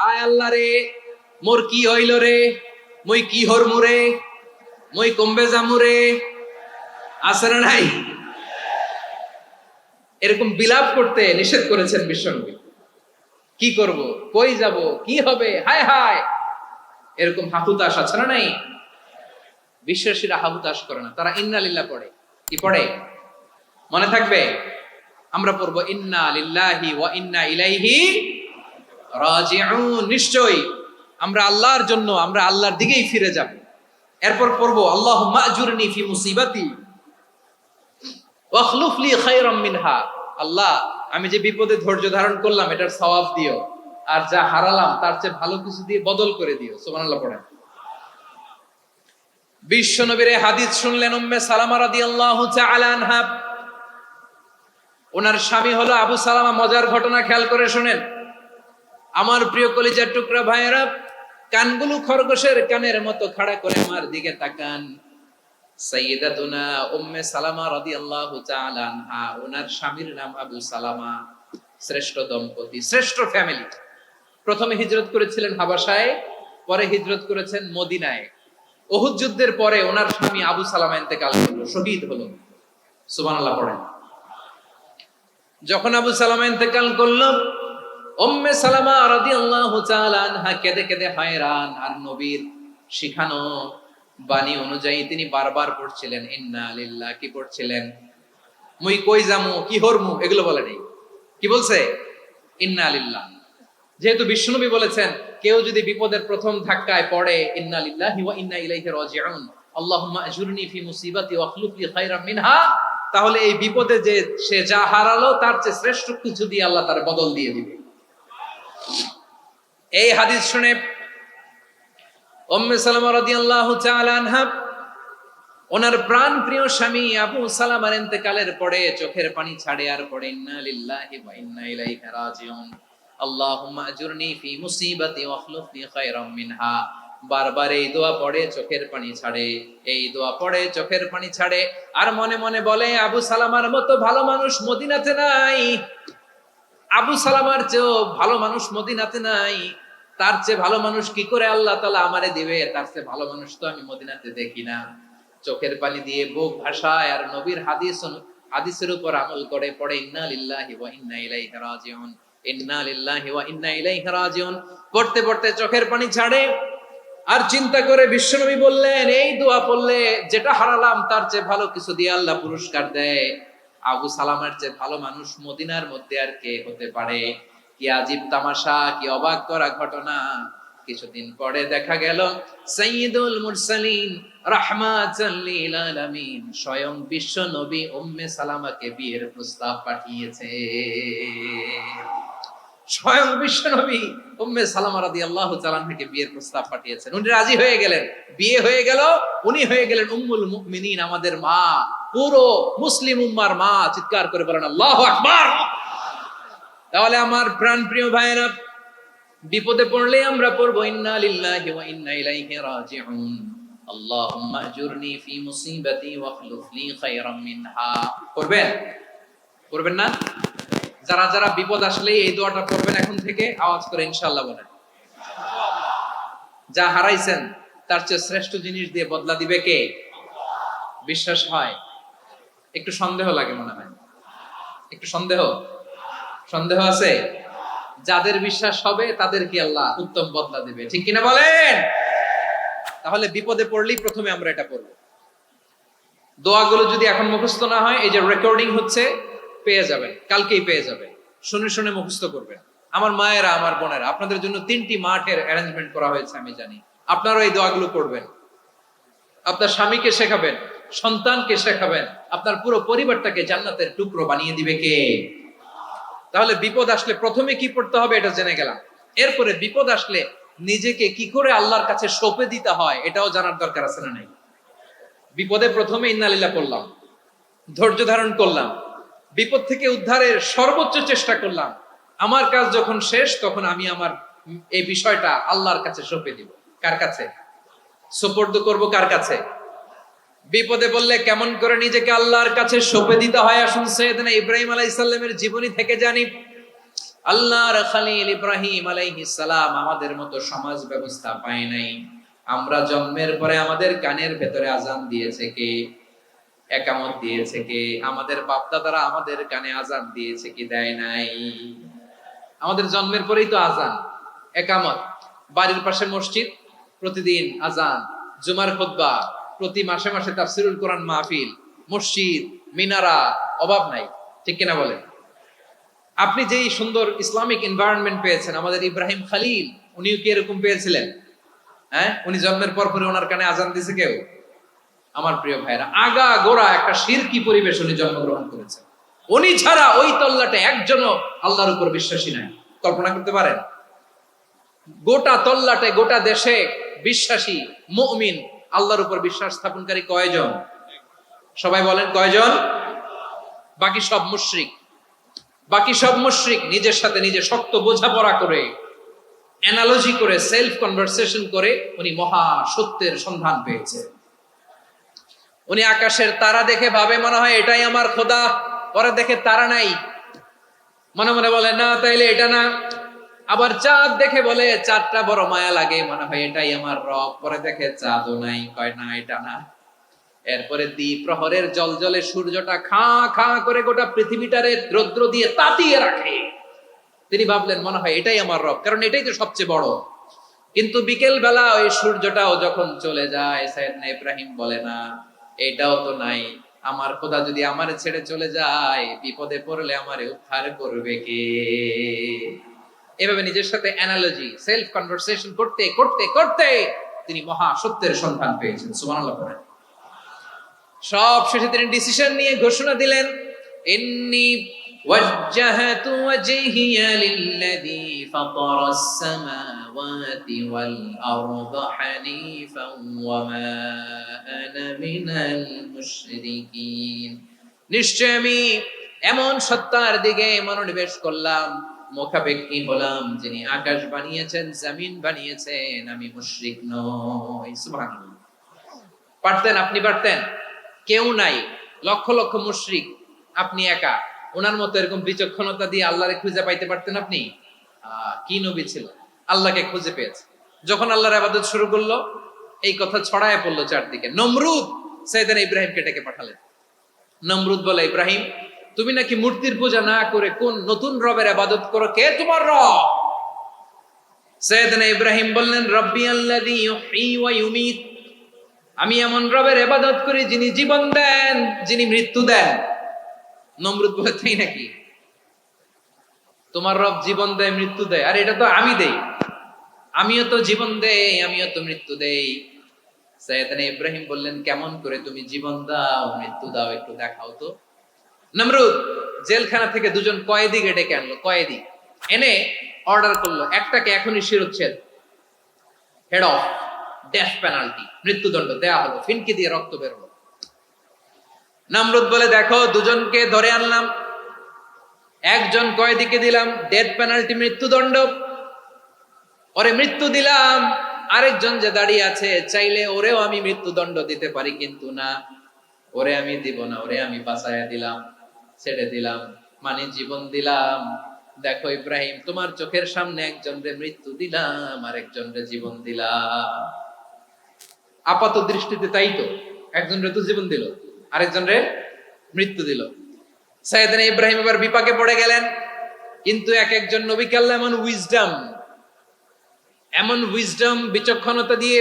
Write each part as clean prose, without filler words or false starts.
আয় আল্লাহ রে, মোর কি হইল রে, মই কি হরমু রে, মই কমবে জামু রে, আছে না নাই? এরকম বিলাপ করতে নিষেধ করেছেন বিশ্বনবী। কি করব, কই যাব, কি হবে, হায় হায়, এরকম হাহুতাশ আছে না নাই? বিশ্বাসীরা হাহুতাশ করে না, তারা ইন্না লিল্লাহ পড়ে। কি পড়ে মনে থাকবে? আমরা পড়বো ইন্না লিল্লাহি ওয়া ইন্না ইলাইহি রাজিউন। নিশ্চয়ই আমরা আল্লাহর জন্য, আমরা আল্লাহর দিকেই ফিরে যাব। এরপর পড়বো আল্লাহুম্মা আজুরনি ফি মুসিবাতি ওয়াখলুফ লি খায়রাম মিনহা। আল্লাহ, আমি যে বিপদে ধৈর্য ধারণ করলাম এটার সওয়াব দিও, আর যা হারালাম তার চেয়ে ভালো কিছু দিয়ে বদল করে দিও। সুবহানাল্লাহ পড়েন। বিশ্ব নবীর হাদিস শুনলেন উম্মে সালামা রাদিয়াল্লাহু তাআলা আনহা। ওনার স্বামী হলো আবু সালামা। মজার ঘটনা খেয়াল করে শুনেন আমার প্রিয় কলিজার টুকরা ভাইয়েরা। কানগুলো খরগোশের কানের মতো খাড়া করে আমার দিকে তাকান। সাইয়্যিদাতুনা উম্মে সালামা রাদিয়াল্লাহু তাআলা আনহা, ওনার স্বামীর নাম আবু সালামা। শ্রেষ্ঠ দম্পতি, শ্রেষ্ঠ ফ্যামিলি। প্রথমে হিজরত করেছিলেন হাবাসায়, পরে হিজরত করেছেন মদিনায়। উহুদ যুদ্ধের পরে ওনার স্বামী আবু সালামা ইন্তেকাল করলো, শহীদ হলো। সুবহানাল্লাহ পড়েন। যখন আবু সালামা ইন্তেকাল করলো, উম্মে সালামা রাদিয়াল্লাহু তাআলা আনহা কেঁদে কেঁদে হয়রান। আর নবীর শিখানো বাণী অনুযায়ী তিনি বারবার পড়ছিলেন ইন্না লিল্লাহ। কি পড়ছিলেন? মুই কই যামু, কি হরমু, এগুলো বলে নাই। কি বলছে? ইন্না লিল্লাহ। যেহেতু বিশ্বনবী বলেছেন কেউ যদি বিপদের প্রথম ধাক্কায় পড়ে ইন্না লিল্লাহি ওয়া ইন্না ইলাইহি রাজিউন, আল্লাহুম্মা আজুরনি ফি মুসিবাতি ওয়াখলুফ লি খায়রাম মিনহা, তাহলে এই বিপদে যে সে যা হারালো তার চেয়ে শ্রেষ্ঠ কিছু দিয়ে আল্লাহ তার বদল দিয়ে দিবে। এই হাদিস শুনে উম্মে সালামা রাদিয়াল্লাহু তাআলা আনহা ওনার প্রাণ প্রিয় স্বামী আবু সালামার ইন্তেকালের পরে চোখের পানি ছাড়ে আর পড়ে ইন্না লিল্লাহি ওয়া ইন্না ইলাইহি রাজিউন, আল্লাহুম্মা আজুরনি ফি মুসিবাতি ওয়াখলুফ লি খায়রাম মিনহা। বারবার এই দোয়া পড়ে চোখের পানি ছাড়ে, এই দোয়া পড়ে চোখের পানি ছাড়ে, আর মনে মনে বলে আবু সালামার মতো ভালো মানুষ মদিনাতে নাই, আবু সালামার চেয়েও ভালো মানুষ মদিনাতে নাই, তার চেয়ে ভালো মানুষ কি করে আল্লাহ তাআলা আমারে দিবে, তার চেয়ে ভালো মানুষ তো আমি মদিনাতে দেখি না। চোখের পানি দিয়ে বুক ভাসায় আর নবীর হাদিসের উপর আমল করে পড়ে ইন্না লিল্লাহি ওয়া ইন্না ইলাইহি রাজিউন, ইন্না লিল্লাহি ওয়া ইন্না ইলাইহি রাজিউন। পড়তে পড়তে চোখের পানি ছাড়ে আর চিন্তা করে বিশ্বনবী বললেন এই দোয়া পড়লে যেটা হারালাম তার চেয়ে ভালো কিছু দিয়ে আল্লাহ পুরস্কার দেয়। আবু সালামার চেয়ে ভালো মানুষ মদিনার মধ্যে আর কে হতে পারে? কি আজীব তামাশা, কি অবাক করা ঘটনা। কিছুদিন পরে দেখা গেল সাইয়্যিদুল মুরসালিন রাহমাতাল লিল আলামিন স্বয়ং বিশ্ব নবী উম্মে সালামাকে বিয়ের প্রস্তাব পাঠিয়েছে। স্বয়ং বিশ্ব নবী উম্মে সালামা রাদিয়াল্লাহু তাআলা আনহাকে বিয়ের প্রস্তাব পাঠিয়েছেন। উনি রাজি হয়ে গেলেন, বিয়ে হয়ে গেল, উনি হয়ে গেলেন উম্মুল মুমিনিন, আমাদের মা, পুরো মুসলিম উম্মার মা। চিৎকার করে বলেন আল্লাহু আকবার। তাহলে আমার প্রাণ প্রিয় ভাইয়েরা, বিপদে পড়লে আমরা পড়বো ইন্না লিল্লাহি ওয়া ইন্না ইলাইহি রাজিউন, আল্লাহুম্মা আজুরনি ফি মুসিবাতি ওয়াখলুফ লি খায়রাম মিনহা। পড়বেন? পড়বেন না? যারা যারা বিপদ আসলে এই দোয়াটা পড়বেন এখন থেকে আওয়াজ করে ইনশাআল্লাহ বলেন। যা হারাইছেন তার চেয়ে শ্রেষ্ঠ জিনিস দিয়ে বদলা দিবে কে? বিশ্বাস হয়? একটু সন্দেহ লাগে মনে হয়, একটু সন্দেহ সন্দেহ আছে? যাদের বিশ্বাস হবে তাদের কি আল্লাহ উত্তম বদলা দিবে, ঠিক কিনা বলেন? তাহলে বিপদে পড়লেই প্রথমে আমরা এটা পড়ব। দোয়াগুলো যদি এখন মুখস্থ না হয়, এই যে রেকর্ডিং হচ্ছে, পেয়ে যাবেন, কালকেই পেয়ে যাবেন। শুনে শুনে মুখস্থ করবেন। আমার মায়েরা, আমার বোনেরা, আপনাদের জন্য 3টি মাঠের অ্যারেঞ্জমেন্ট করা হয়েছে, আমি জানি। আপনারাও এই দোয়াগুলো পড়বেন, আপনার স্বামীকে শেখাবেন, সন্তানকে শেখাবেন, আপনার পুরো পরিবারটাকে জান্নাতের টুকরো বানিয়ে দিবে কে? তাহলে বিপদ আসলে প্রথমে কি পড়তে হবে এটা জেনে গেলাম। এরপরে বিপদ আসলে নিজেকে কি করে আল্লাহর কাছে সঁপে দিতে হয় এটাও জানার দরকার আছে না নাই? বিপদে প্রথমে ইন্না লিল্লাহ পড়লাম, ধৈর্য ধারণ করলাম, বিপদ থেকে উদ্ধারের সর্বোচ্চ চেষ্টা করলাম। আমার কাজ যখন শেষ তখন আমি আমার এই বিষয়টা আল্লাহর কাছে সঁপে দিব। কার কাছে সুপর্দ করব? কার কাছে? বিপদে বললে কেমন করে নিজেকে আল্লাহর কাছে সঁপে দিতে হয় আসুন সাইয়েদনা ইব্রাহিম আলাইহিস সালামের জীবনী থেকে জানি। আল্লাহর খলিল ইব্রাহিম আলাইহিস সালাম আমাদের মতো সমাজ ব্যবস্থা পায় নাই। আমরা জন্মের পরে আমাদের কানের ভেতরে আজান দিয়েছে কে? একামত দিয়েছে কে? আমাদের বাপদাদারা আমাদের কানে আজান দিয়েছে কি? দেয় নাই। আমাদের জন্মের পরেই তো আজান, একামত, বাড়ির পাশে মসজিদ, প্রতিদিন আজান, জুমার খুতবা, প্রতি মাসে মাসে তাফসিরুল কোরআন মাহফিল, মসজিদ, মিনারা, অভাব নাই। ঠিক কিনা বলেন? আপনি যেই সুন্দর ইসলামিক এনভায়রনমেন্ট পেয়েছেন, আমাদের ইব্রাহিম খলিল উনিও কি এরকম পেয়েছিলেন? হ্যাঁ, উনি জন্মের পর পরে ওনার কানে আজান দিয়েছে কেউ? আমার প্রিয় ভাইরা, আগা গোড়া একটা শিরকি পরিবেশ উনি জন্মগ্রহণ করেছেন। উনি ছাড়া ওই তল্লাটে একজনও আল্লাহর উপর বিশ্বাসী নাই। কল্পনা করতে পারেন? গোটা তল্লাটে, গোটা দেশে বিশ্বাসী মুমিন, আল্লাহর উপর বিশ্বাস স্থাপনকারী কয়জন? সবাই বলেন কয়জন? বাকি সব মুশরিক। বাকি সব মুশরিক নিজের সাথে নিজে শক্ত বোঝাপড়া করে, অ্যানালজি করে, সেলফ কনভারসেশন করে উনি মহা সত্যের সন্ধান পেয়েছে। উনি আকাশের তারা দেখে ভাবে মনে হয় এটাই আমার খোদা, পরে দেখে তারা নাই, মনে মনে বলে না তাইলে এটা না। আবার চাঁদ দেখে বলে চাঁদটা বড় মায়া লাগে, মনে হয় এটাই আমার রব, পরে দেখে চাঁদও নাই, কয় না এটা না। এরপরে দ্বীপ প্রহরের জলজলে সূর্যটা খা খা করে গোটা পৃথিবীটারে রৌদ্র দিয়ে তাতিয়ে রাখে। তিনি ভাবলেন মনে হয় এটাই আমার রব, কারণ এটাই তো সবচেয়ে বড়। কিন্তু বিকেল বেলা ওই সূর্যটাও যখন চলে যায়, সাইয়েদনা ইব্রাহিম বলে না এটাও তো নাই, আমার খোদা যদি আমারে ছেড়ে চলে যায়, বিপদে পড়লে আমারে উদ্ধার করবে কে? এভাবে নিজের সাথে অ্যানালজি, সেলফ কনভারসেশন করতে করতে করতে তিনি মহা সত্যের সন্ধান পেয়েছেন। সুবহানাল্লাহ পড়েন। সব শেষে তিনি ডিসিশন নিয়ে ঘোষণা দিলেন, ইন্নী ওয়াজ্জাহাতু ওয়াজহিয়া লিল্লাযী ফাতারাস সামাওয়াতি ওয়াল আরদা হানিফান ওয়া মা আনা মিনাল মুশরিকিন। নিশ্চয় আমি এমন সত্তার দিকে মনোনিবেশ করলাম, মুখাপেক্ষী হলাম, যিনি আকাশ বানিয়েছেন, জমিন বানিয়েছেন, আমি মুশরিক নই। সুবহানাল্লাহ। পারতেন? আপনি পারতেন? কেউ নাই, লক্ষ লক্ষ মুশরিক, আপনি একা। ওনার মতো এরকম বিচক্ষণতা দিয়ে আল্লাহরে খুঁজে পাইতে পারতেন আপনি? কি নবী ছিল, আল্লাহকে খুঁজে পেয়েছে। যখন আল্লাহর ইবাদত শুরু করলো, এই কথা ছড়ায় পড়লো চারদিকে। নমরুদ সাইয়েদনা ইব্রাহিমকে ডেকে পাঠালেন। নমরুদ বলে, ইব্রাহিম তুমি নাকি মূর্তির পূজা না করে কোন নতুন রবের ইবাদত করো, কে তোমার রব? সাইয়েদনা ইব্রাহিম বললেন, রব্বি আল্লাযী ইউহয়ী ওয়া ইউমীত, আমি এমন রবের ইবাদত করি যিনি জীবন দেন, যিনি মৃত্যু দেন। নমরুদ বলে, তাই নাকি? তোমার রব জীবন দেয়, মৃত্যু দেয়, আর এটা তো আমি দেই। আমিও তো জীবন দেই, আমিও তো মৃত্যু দেই। সাইয়েদনা ইব্রাহিম বললেন, কেমন করে তুমি জীবন দাও, মৃত্যু দাও, একটু দেখাও তো। নমরুদ জেলখানা থেকে দুজন কয়েদিকে ডেকে আনলো। কয়েদি এনে অর্ডার করলো, একটাকে এখনই শিরোচ্ছেদ, হেড অফ, ডেথ পেনাল্টি, মৃত্যুদণ্ড দেয়া হলো, ফিনকি দিয়ে রক্ত বের হলো। নমরুদ বলে, দেখো দুজনকে ধরে আনলাম, একজন কয়েদিকে দিলাম ডেথ পেনাল্টি, মৃত্যুদণ্ড, ওরে মৃত্যু দিলাম। আরেকজন যে দাঁড়িয়ে আছে, চাইলে ওরেও আমি মৃত্যুদণ্ড দিতে পারি, কিন্তু না, ওরে আমি দিব না, ওরে আমি বাঁচাইয়া দিলাম, ছেড়ে দিলাম, মানে জীবন দিলাম। দেখো ইব্রাহিম, তোমার চোখের সামনে একজন রে মৃত্যু দিলাম, আর একজন রে জীবন দিলাম। আপাত দৃষ্টিতে তাই তো, একজন রে তো জীবন দিল, আরেকজন রে মৃত্যু দিল। সাইয়েদনা ইব্রাহিম এবার বিপাকে পড়ে গেলেন। কিন্তু এক একজন নবীকে আল্লাহ এমন উইজডম, বিচক্ষণতা দিয়ে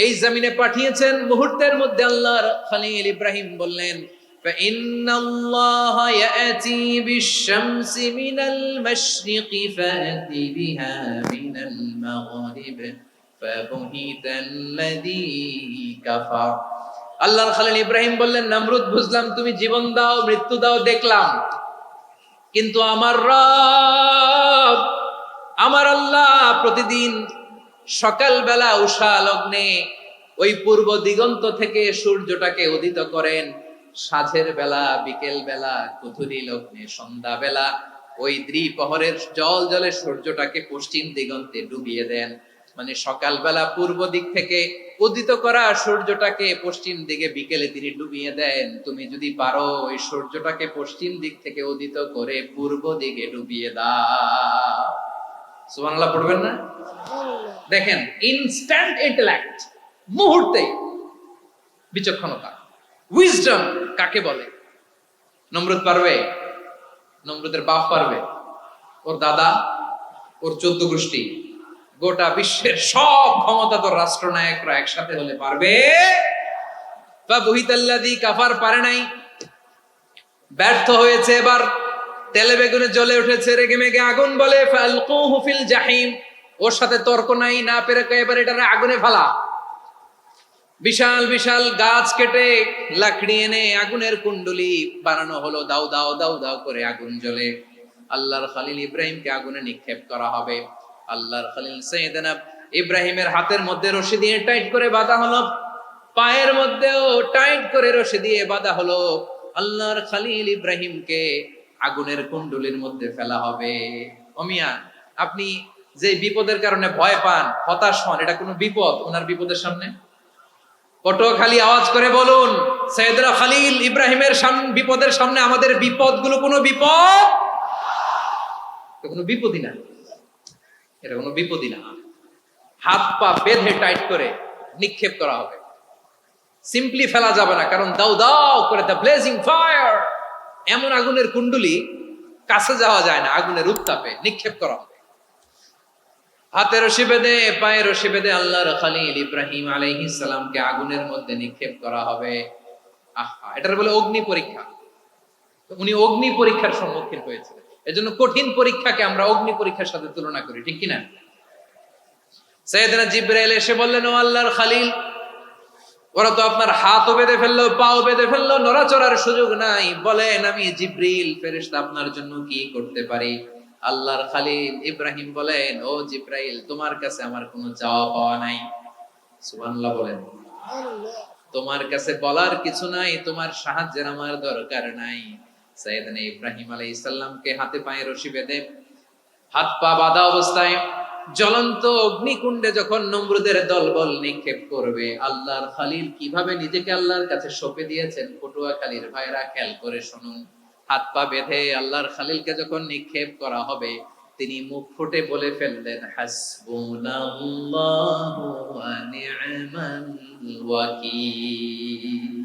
এই জমিনে পাঠিয়েছেন। মুহূর্তের মধ্যে আল্লাহর খলিল ইব্রাহিম বললেন, فإن الله يأتي بالشمس من المشرق فأت بها من المغرب فبهت الذي كفر। আল্লাহর খলিল ইব্রাহিম বললেন, নমরুদ বুঝলাম তুমি জীবন দাও, মৃত্যু দাও, দেখলাম, কিন্তু আমার রব, আমার আল্লাহ প্রতিদিন সকালবেলা উষা লগ্নে ওই পূর্ব দিগন্ত থেকে সূর্যটাকে উদিত করেন, সাঁঝের বেলা, বিকেল বেলা, গধূলি লগ্নে, সন্ধ্যা বেলা ওই দ্বিপ্রহরের জল জলে সূর্যটাকে পশ্চিম দিগন্তে ডুবিয়ে দেন। মানে সকালবেলা পূর্ব দিক থেকে উদিত করা সূর্যটাকে পশ্চিম দিকে বিকেলে তিনি ডুবিয়ে দেন। তুমি যদি পারো ওই সূর্যটাকে পশ্চিম দিক থেকে উদিত করে পূর্ব দিকে ডুবিয়ে দাও। সুবহানাল্লাহ পড়বেন না? দেখেন, ইনস্ট্যান্ট ইন্টেলেক্ট, মুহূর্তে বিচক্ষণতা, উইজডম কাকে বলে? নমরুদ পারবে? নমরুদের বাপ পারবে? ওর দাদা, ওর 14 গোষ্ঠী, গোটা বিশ্বের সব ক্ষমতাধর রাষ্ট্রনায়করা একসাথে হলে পারবে? ফাবুহিতাল্লাযী কাফার, পারে নাই, ব্যর্থ হয়েছে। এবার তেলে বেগুনে জ্বলে উঠেছে, রেগে মেগে আগুন বলে ফালকুহু ফিল জাহিম। ওর সাথে তর্ক নাই, না পেরে এবার এটারে আগুনে ফেলা। বিশাল বিশাল গাছ কেটে লাকড়ি এনে আগুনের কুণ্ডলি বানানো হলো, দাও দাও দাও দাও করে আগুন জ্বলে। আল্লাহর খলিল ইব্রাহিমকে আগুনে নিক্ষেপ করা হবে। আল্লাহর খলিল সাইয়েদনা ইব্রাহিমের হাতের মধ্যে রশি দিয়ে টাইট করে বাঁধা হলো, পায়ের মধ্যেও টাইট করে রশি দিয়ে বাঁধা হলো। আল্লাহর খলিল ইব্রাহিমকে আগুনের কুণ্ডলির মধ্যে ফেলা হবে। ওমিয়া, আপনি যে বিপদের কারণে ভয় পান, হতাশ হন, এটা কোনো বিপদ ওনার বিপদের সামনে? পটুয়াখালী আওয়াজ করে বলুন, সাইয়েদনা খলিল ইব্রাহিমের বিপদের সামনে আমাদের বিপদগুলো কোনো বিপদ? কোনো বিপদই না, এটা কোনো বিপদই না। হাত পা বেঁধে টাইট করে নিক্ষেপ করা হবে, সিম্পলি ফেলা যাবে না, কারণ দাও দাও করে দ্য ব্লেজিং ফায়ার, এমন আগুনের কুণ্ডলি, কাছে যাওয়া যায় না, আগুনের উত্তাপে নিক্ষেপ করা হবে। হাতে রশি বেঁধে, পায়ে রশি বেঁধে আল্লাহর খলিল ইব্রাহিম আলাইহিস সালামকে আগুনের মধ্যে নিক্ষেপ করা হবে। আহা, এটার বলে অগ্নি পরীক্ষা। উনি অগ্নি পরীক্ষার সম্মুখীন হয়েছিলেন। এজন্য কঠিন পরীক্ষাকে আমরা অগ্নি পরীক্ষার সাথে তুলনা করি, ঠিক কিনা? সাইয়েদনা জিবরাইল এসে বললেন, ও আল্লাহর খলিল, ওরা তো আপনার হাতও বেঁধে ফেললো, পাও বেঁধে ফেললো, নড়াচড়ার সুযোগ নাই, বলেন আমি জিবরিল ফেরেশতা আপনার জন্য কি করতে পারি? আল্লাহর খলিল ইব্রাহিম বলেন, ও জিবরাইল, তোমার কাছে আমার কোনো চাওয়া পাওয়া নাই। সুবহানাল্লাহ বলেন। তোমার কাছে বলার কিছু নাই, তোমার সাহায্যের আমার দরকার নাই। সাইয়েদনা ইব্রাহিম আলাইহিস সালামকে হাতে পায়ে রশি বেঁধে, হাত পা বাঁধা অবস্থায় জ্বলন্ত অগ্নিকুণ্ডে যখন নমরুদের দলবল নিক্ষেপ করবে, আল্লাহর খলিল কিভাবে নিজেকে আল্লাহর কাছে সঁপে দিয়েছেন, পটুয়াখালীর ভাইরা খেয়াল করে শুনুন। হাত পা বেঁধে আল্লাহর খলিলকে যখন নিক্ষেপ করা হবে, তিনি মুখ ফুটে বলে ফেললেন, হাসবুনাল্লাহু ওয়া নি'মাল ওয়াকিল।